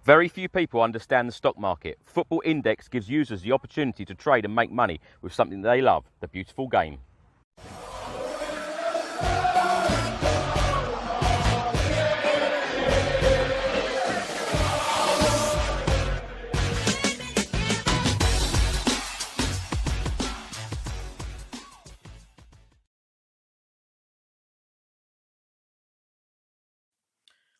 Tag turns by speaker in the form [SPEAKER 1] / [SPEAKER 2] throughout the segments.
[SPEAKER 1] Very few people understand the stock market. Football Index gives users the opportunity to trade and make money with something they love, the beautiful game.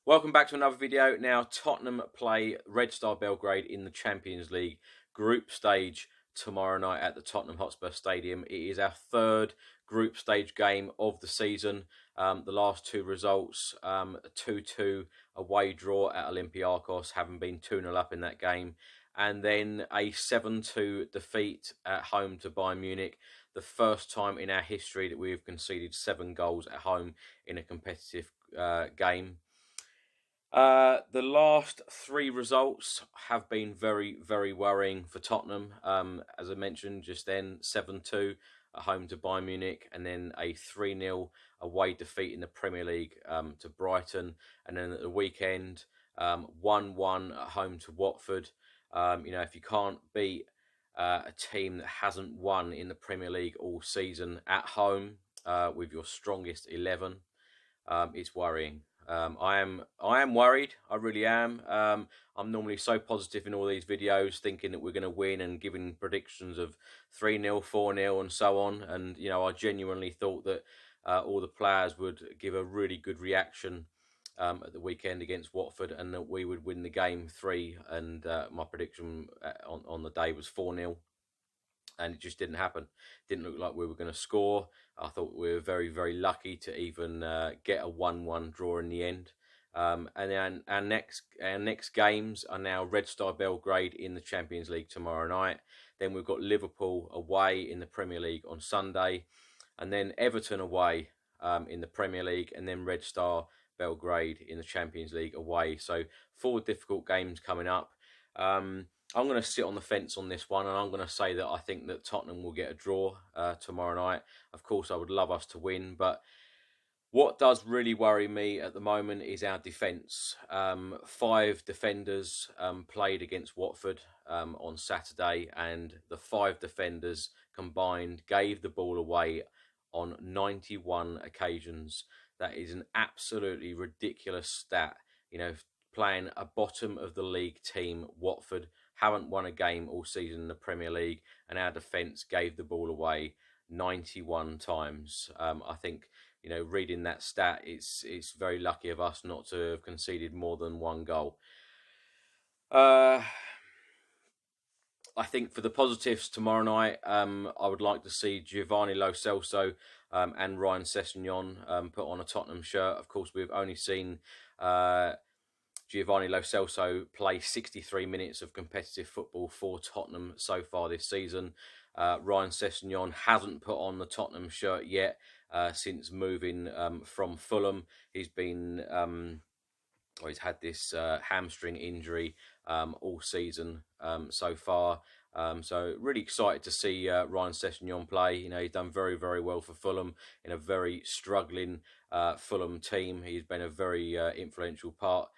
[SPEAKER 1] Welcome back to another video. Now, Tottenham play Red Star Belgrade in the Champions League group stage tomorrow night at the Tottenham Hotspur Stadium. It is our third group stage game of the season. The last two results, a 2-2 away draw at Olympiacos, having been 2-0 up in that game, and then a 7-2 defeat at home to Bayern Munich. The first time in our history that we have conceded 7 goals at home in a competitive game. The last 3 results have been very, very worrying for Tottenham. As I mentioned just then, 7-2 at home to Bayern Munich, and then a 3-0 away defeat in the Premier League to Brighton, and then at the weekend, 1-1 at home to Watford. You know, if you can't beat a team that hasn't won in the Premier League all season at home with your strongest 11, it's worrying. I am worried. I really am. I'm normally so positive in all these videos, thinking that we're going to win and giving predictions of 3-0, 4-0 and so on. And, you know, I genuinely thought that all the players would give a really good reaction at the weekend against Watford, and that we would win the game 3. And my prediction on the day was 4-0. And it just didn't happen. Didn't look like we were going to score. I thought we were very, very lucky to even get a 1-1 draw in the end. And then our next games are now Red Star Belgrade in the Champions League tomorrow night. Then we've got Liverpool away in the Premier League on Sunday, and then Everton away in the Premier League, and then Red Star Belgrade in the Champions League away. So 4 difficult games coming up. I'm going to sit on the fence on this one, and I'm going to say that I think that Tottenham will get a draw tomorrow night. Of course, I would love us to win, but what does really worry me at the moment is our defence. 5 defenders played against Watford on Saturday, and the 5 defenders combined gave the ball away on 91 occasions. That is an absolutely ridiculous stat. You know, playing a bottom of the league team, Watford haven't won a game all season in the Premier League, and our defence gave the ball away 91 times. I think, you know, reading that stat, it's very lucky of us not to have conceded more than 1 goal. I think for the positives tomorrow night, I would like to see Giovanni Lo Celso and Ryan Sessegnon put on a Tottenham shirt. Of course, we've only seen Giovanni Lo Celso play 63 minutes of competitive football for Tottenham so far this season. Ryan Sessegnon hasn't put on the Tottenham shirt yet since moving from Fulham. He's been, he's had this hamstring injury all season so far. So really excited to see Ryan Sessegnon play. You know, he's done very, very well for Fulham in a very struggling Fulham team. He's been a very influential part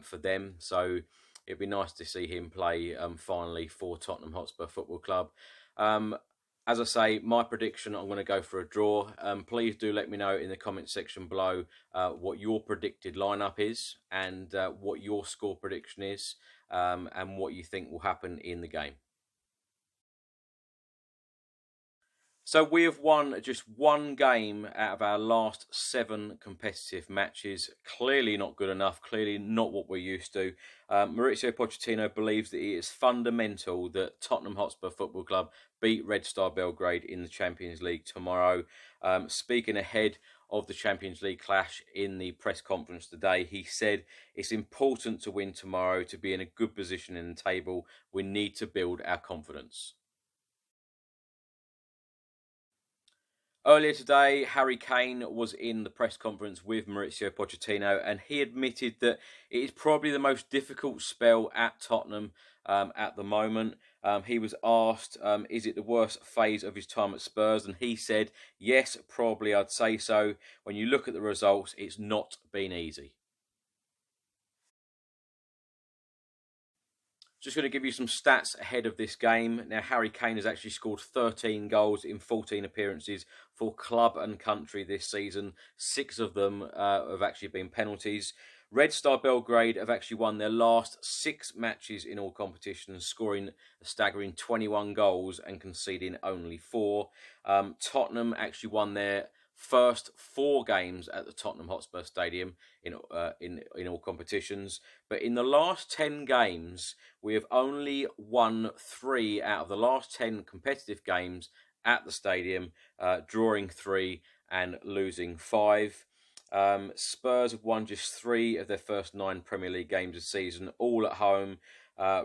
[SPEAKER 1] for them, so it'd be nice to see him play finally for Tottenham Hotspur Football Club. As I say, my prediction, I'm going to go for a draw. Please do let me know in the comment section below what your predicted lineup is, and what your score prediction is, and what you think will happen in the game. So we have won just 1 game out of our last 7 competitive matches. Clearly not good enough, clearly not what we're used to. Mauricio Pochettino believes that it is fundamental that Tottenham Hotspur Football Club beat Red Star Belgrade in the Champions League tomorrow. Speaking ahead of the Champions League clash in the press conference today, he said it's important to win tomorrow to be in a good position in the table. We need to build our confidence. Earlier today, Harry Kane was in the press conference with Mauricio Pochettino, and he admitted that it is probably the most difficult spell at Tottenham at the moment. He was asked, is it the worst phase of his time at Spurs? And he said, yes, probably I'd say so. When you look at the results, it's not been easy. Just going to give you some stats ahead of this game. Now, Harry Kane has actually scored 13 goals in 14 appearances for club and country this season. 6 of them have actually been penalties. Red Star Belgrade have actually won their last 6 matches in all competitions, scoring a staggering 21 goals and conceding only 4. Tottenham actually won their first 4 games at the Tottenham Hotspur Stadium in all competitions, but in the last 10 games we have only won 3 out of the last 10 competitive games at the stadium, drawing 3 and losing 5. Spurs have won just 3 of their first 9 Premier League games this season, all at home.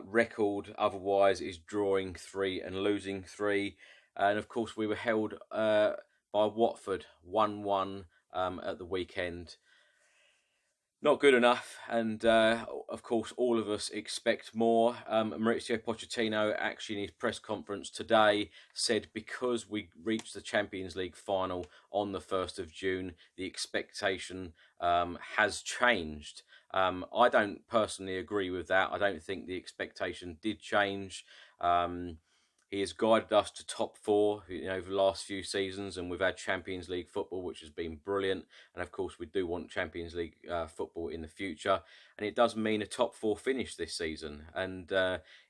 [SPEAKER 1] Record otherwise is drawing 3 and losing 3, and of course we were held by Watford 1-1 at the weekend. Not good enough, and of course all of us expect more. Mauricio Pochettino actually in his press conference today said because we reached the Champions League final on the 1st of June, the expectation has changed. I don't personally agree with that. I don't think the expectation did change. He has guided us to top 4, over the last few seasons, and we've had Champions League football, which has been brilliant. And of course, we do want Champions League football in the future, and it does mean a top 4 finish this season. And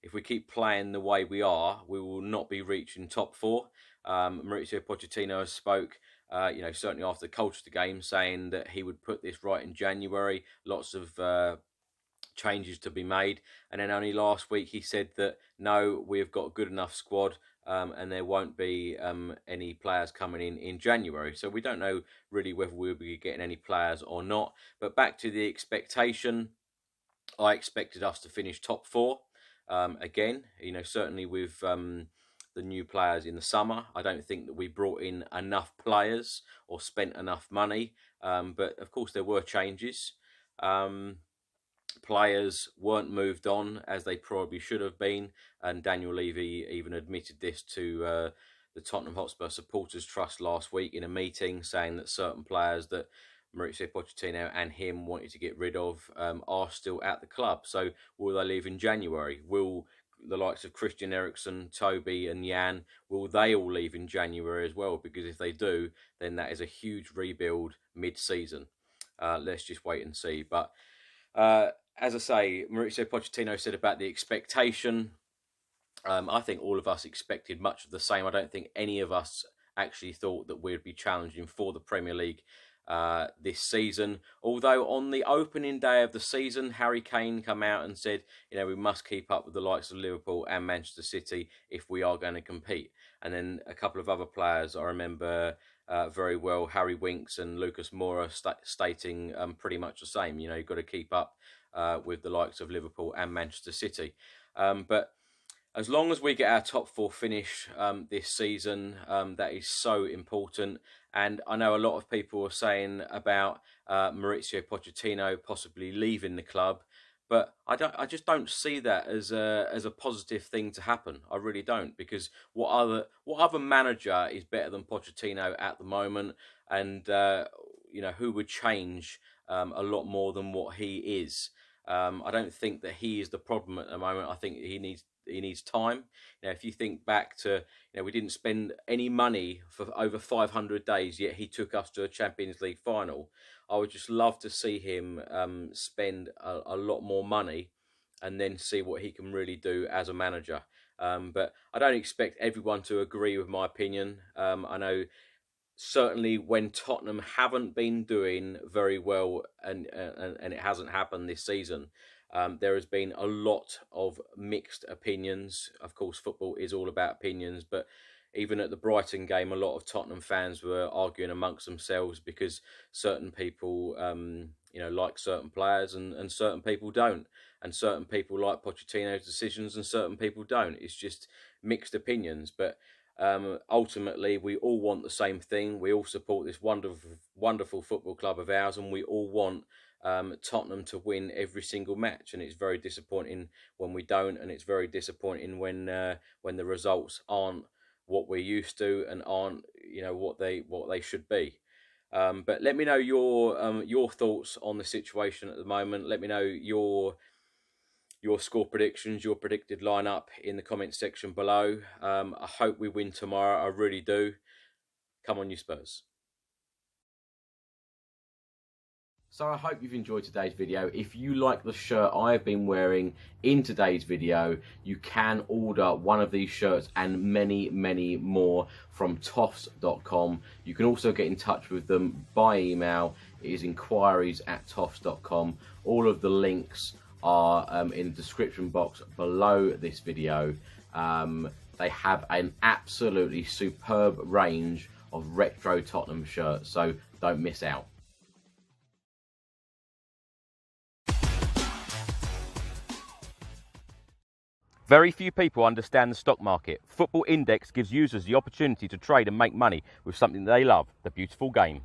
[SPEAKER 1] if we keep playing the way we are, we will not be reaching top 4. Mauricio Pochettino spoke, certainly after the Colchester game, saying that he would put this right in January. Lots of changes to be made, and then only last week he said that no, we've got a good enough squad, and there won't be any players coming in January. So we don't know really whether we'll be getting any players or not. But back to the expectation, I expected us to finish top 4 again. Certainly with the new players in the summer, I don't think that we brought in enough players or spent enough money. But of course there were changes. Players weren't moved on as they probably should have been, and Daniel Levy even admitted this to the Tottenham Hotspur Supporters Trust last week in a meeting, saying that certain players that Mauricio Pochettino and him wanted to get rid of are still at the club. So will they leave in January? Will the likes of Christian Eriksen, Toby and Jan, will they all leave in January as well? Because if they do, then that is a huge rebuild mid-season. Let's just wait and see. But as I say, Mauricio Pochettino said about the expectation, I think all of us expected much of the same. I don't think any of us actually thought that we'd be challenging for the Premier League this season. Although on the opening day of the season, Harry Kane come out and said, we must keep up with the likes of Liverpool and Manchester City if we are going to compete. And then a couple of other players, I remember very well, Harry Winks and Lucas Moura stating pretty much the same. You've got to keep up with the likes of Liverpool and Manchester City. But as long as we get our top 4 finish this season, that is so important. And I know a lot of people are saying about Mauricio Pochettino possibly leaving the club, but I just don't see that as a positive thing to happen. I really don't, because what other manager is better than Pochettino at the moment? And who would change a lot more than what he is? I don't think that he is the problem at the moment. I think he needs time. If you think back to, we didn't spend any money for over 500 days, yet he took us to a Champions League final. I would just love to see him spend a lot more money and then see what he can really do as a manager. But I don't expect everyone to agree with my opinion. I know certainly when Tottenham haven't been doing very well, and it hasn't happened this season, there has been a lot of mixed opinions. Of course, football is all about opinions, but even at the Brighton game, a lot of Tottenham fans were arguing amongst themselves because certain people, like certain players and certain people don't. And certain people like Pochettino's decisions and certain people don't. It's just mixed opinions. But ultimately, we all want the same thing. We all support this wonderful football club of ours, and we all want Tottenham to win every single match. And it's very disappointing when we don't, and it's very disappointing when the results aren't what we're used to and aren't what they should be. But let me know your thoughts on the situation at the moment. Let me know your your score predictions, your predicted lineup in the comments section below. I hope we win tomorrow. I really do. Come on, you Spurs. So I hope you've enjoyed today's video. If you like the shirt I've been wearing in today's video, you can order one of these shirts and many, many more from Toffs.com. You can also get in touch with them by email. It is enquiries@toffs.com. All of the links are in the description box below this video. They have an absolutely superb range of retro Tottenham shirts, so don't miss out. Very few people understand the stock market. Football Index gives users the opportunity to trade and make money with something they love, the beautiful game.